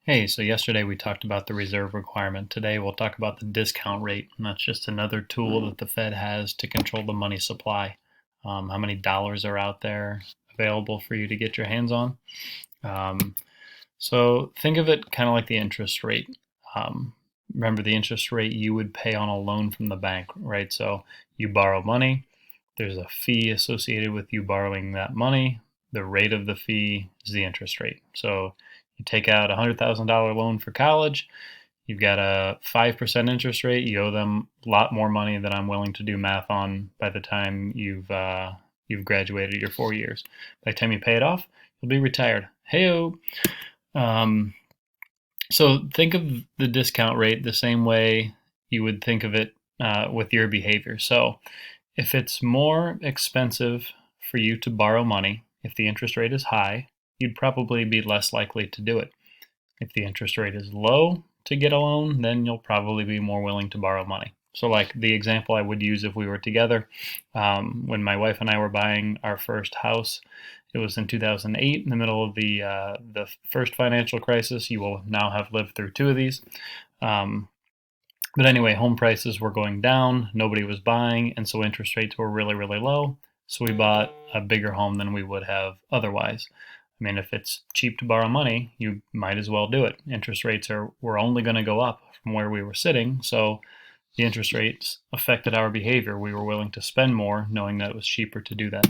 Hey, so yesterday we talked about the reserve requirement. Today we'll talk about the discount rate, and that's just another tool that the Fed has to control the money supply. How many dollars are out there available for you to get your hands on? Um, so think of it kind of like the interest rate. Um, Remember the interest rate you would pay on a loan from the bank, right? So you borrow money, there's a fee associated with you borrowing that money. The rate of the fee is the interest rate. So you take out a $100,000 loan for college, you've got a 5% interest rate, you owe them a lot more money than I'm willing to do math on by the time you've graduated your 4 years. By the time you pay it off, you'll be retired. Heyo. Um, so think of the discount rate the same way you would think of it with your behavior. So if it's more expensive for you to borrow money, if the interest rate is high, you'd probably be less likely to do it. If the interest rate is low to get a loan, then you'll probably be more willing to borrow money. So, like the example I would use if we were together, when my wife and I were buying our first house, it was in 2008, in the middle of the first financial crisis. You will now have lived through two of these. Um, but anyway, home prices were going down, nobody was buying, and so interest rates were really, really low. So we bought a bigger home than we would have otherwise. I mean, if it's cheap to borrow money, you might as well do it. Interest rates were only going to go up from where we were sitting, so the interest rates affected our behavior. We were willing to spend more knowing that it was cheaper to do that.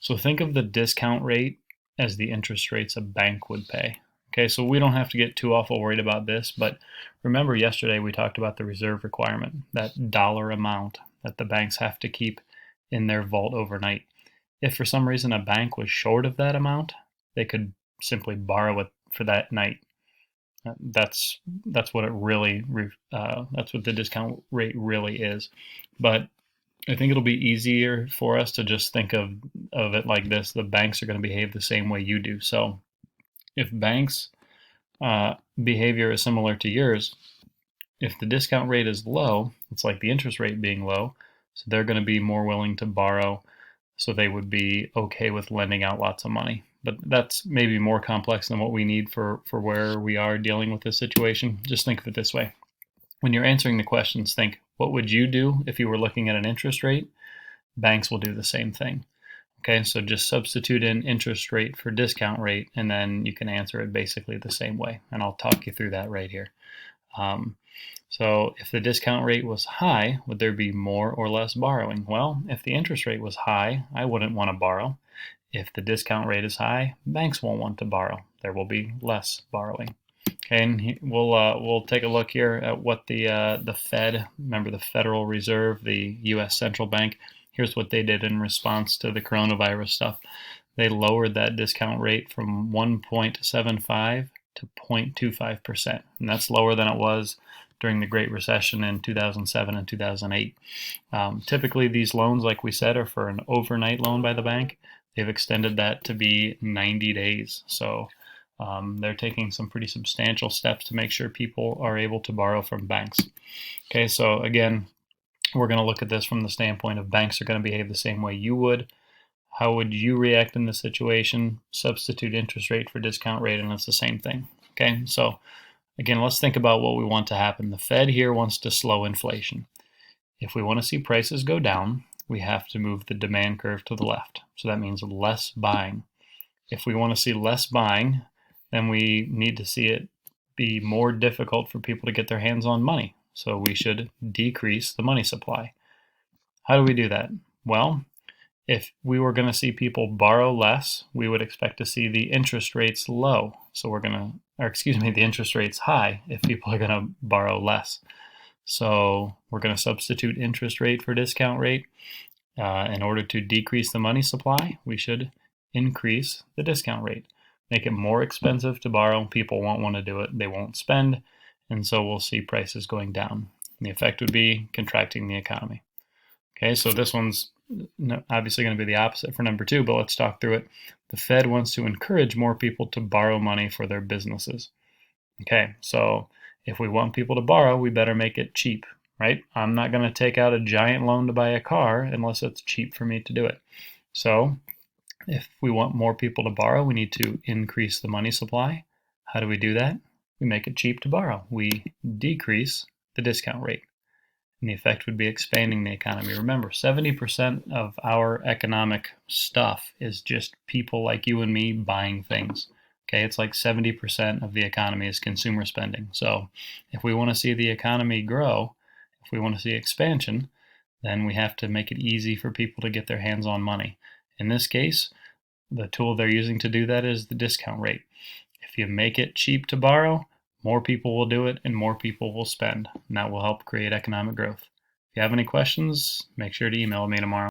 So think of the discount rate as the interest rates a bank would pay. Okay, so we don't have to get too awful worried about this, but remember yesterday we talked about the reserve requirement, that dollar amount that the banks have to keep in their vault overnight. If for some reason a bank was short of that amount, they could simply borrow it for that night. That's what it really that's what the discount rate really is. But I think it'll be easier for us to just think of it like this: the banks are going to behave the same way you do. So if banks' behavior is similar to yours, if the discount rate is low, it's like the interest rate being low, so they're going to be more willing to borrow, so they would be okay with lending out lots of money. But that's maybe more complex than what we need for where we are dealing with this situation. Just think of it this way. When you're answering the questions, think, what would you do if you were looking at an interest rate? Banks will do the same thing. Okay, so just substitute in interest rate for discount rate, and then you can answer it basically the same way. And I'll talk you through that right here. Um, so if the discount rate was high, would there be more or less borrowing? Well, if the interest rate was high, I wouldn't want to borrow. If the discount rate is high, banks won't want to borrow. There will be less borrowing. Okay, and we'll take a look here at what the Fed, remember the Federal Reserve, the U.S. Central Bank. Here's what they did in response to the coronavirus stuff. They lowered that discount rate from 1.75 to 0.25%, and that's lower than it was during the Great Recession in 2007 and 2008. Typically, these loans, like we said, are for an overnight loan by the bank. They've extended that to be 90 days. So they're taking some pretty substantial steps to make sure people are able to borrow from banks. Okay, so again, we're going to look at this from the standpoint of banks are going to behave the same way you would. How would you react in this situation? Substitute interest rate for discount rate, and it's the same thing. Okay, so again, let's think about what we want to happen. The Fed here wants to slow inflation. If we want to see prices go down, we have to move the demand curve to the left. So that means less buying. If we want to see less buying, then we need to see it be more difficult for people to get their hands on money. So we should decrease the money supply. How do we do that? Well, if we were going to see people borrow less, we would expect to see the interest rates low. So we're going to, or excuse me, the interest rates high if people are going to borrow less. So we're going to substitute interest rate for discount rate. In order to decrease the money supply, we should increase the discount rate. Make it more expensive to borrow. People won't want to do it. They won't spend. And so we'll see prices going down. And the effect would be contracting the economy. Okay, so this one's obviously going to be the opposite for number two, but let's talk through it. The Fed wants to encourage more people to borrow money for their businesses. Okay, so if we want people to borrow, we better make it cheap, right? I'm not going to take out a giant loan to buy a car unless it's cheap for me to do it. So if we want more people to borrow, we need to increase the money supply. How do we do that? we make it cheap to borrow. We decrease the discount rate. And the effect would be expanding the economy. Remember, 70% of our economic stuff is just people like you and me buying things. Okay, it's like 70% of the economy is consumer spending. So if we want to see the economy grow, if we want to see expansion, then we have to make it easy for people to get their hands on money. In this case, the tool they're using to do that is the discount rate. If you make it cheap to borrow, more people will do it and more people will spend, and that will help create economic growth. If you have any questions, make sure to email me tomorrow.